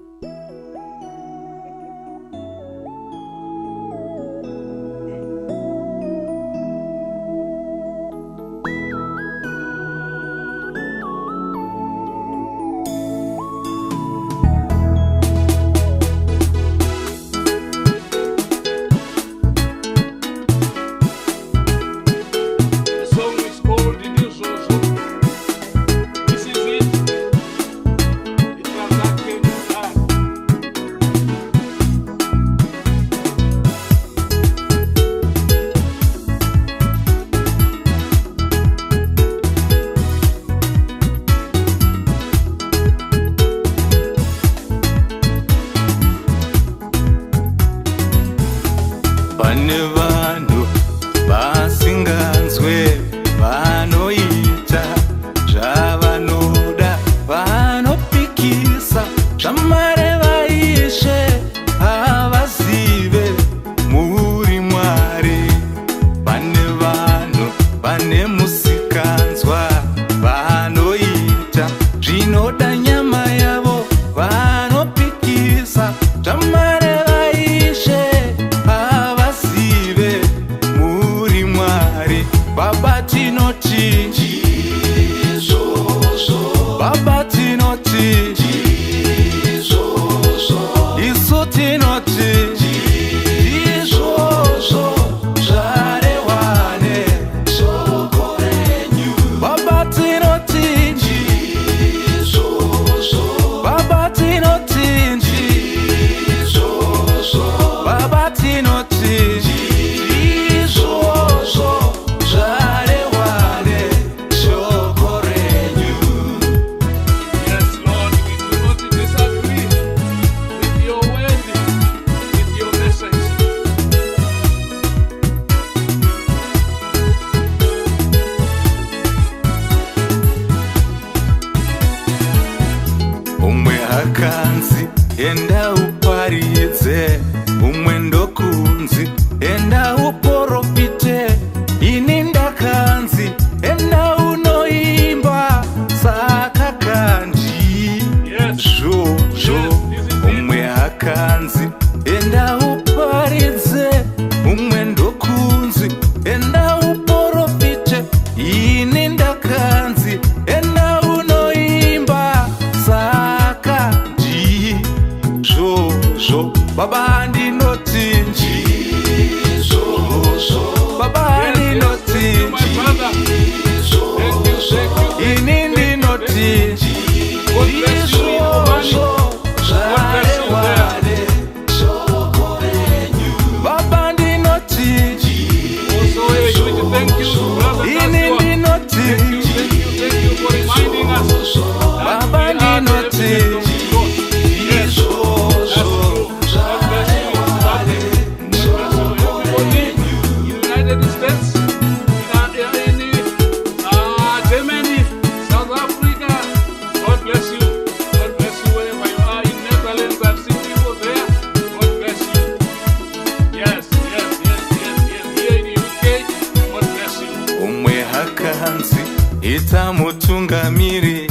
mutungamiri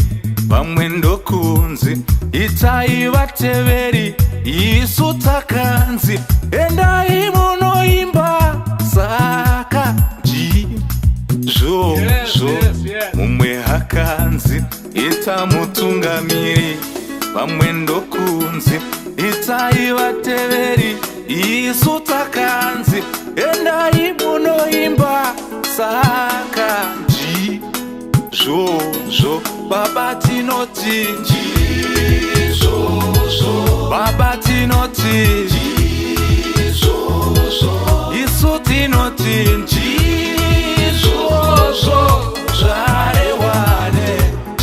vamwe ndokunzi itai vateveri isu takanzi endai munoimba saka ndizvozvo mumwe hakanzi ita mutungamiri vamwe ndokunzi itai vateveri isu takanzi endai munoimba saka ndizvozvo baba tinoti ndizvozvo baba tinoti ndizvozvo isu tinoti ndizvozvo zvarewane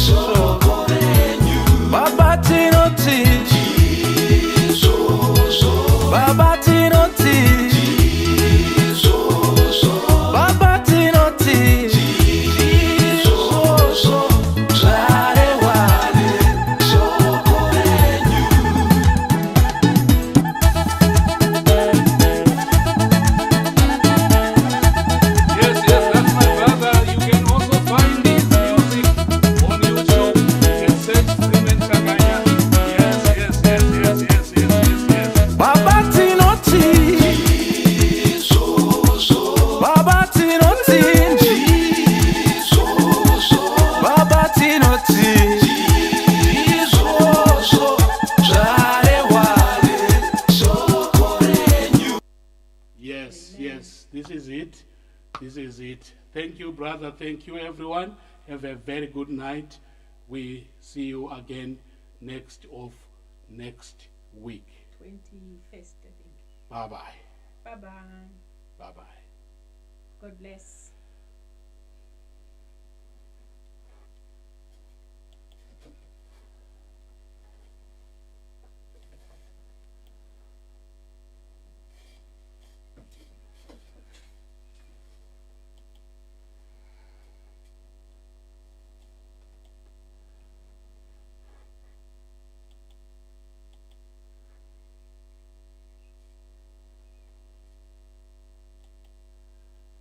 shoko renyu baba tinoti ndizvozvo baba tinoti ndizvozvo baba tinoti ndizvozvo zvarewane shoko renyu. Yes, that's my brother. You can also find his music on YouTube. You can search Freeman Chaganya. Yes. Baba tinoti Baba tinoti Baba tinoti zvarewane shoko renyu. Yes. This is it. Thank you, brother. Thank you, everyone. Have a very good night. We see you again next week. 21st, I think. Bye-bye. Bye-bye. Bye-bye. God bless.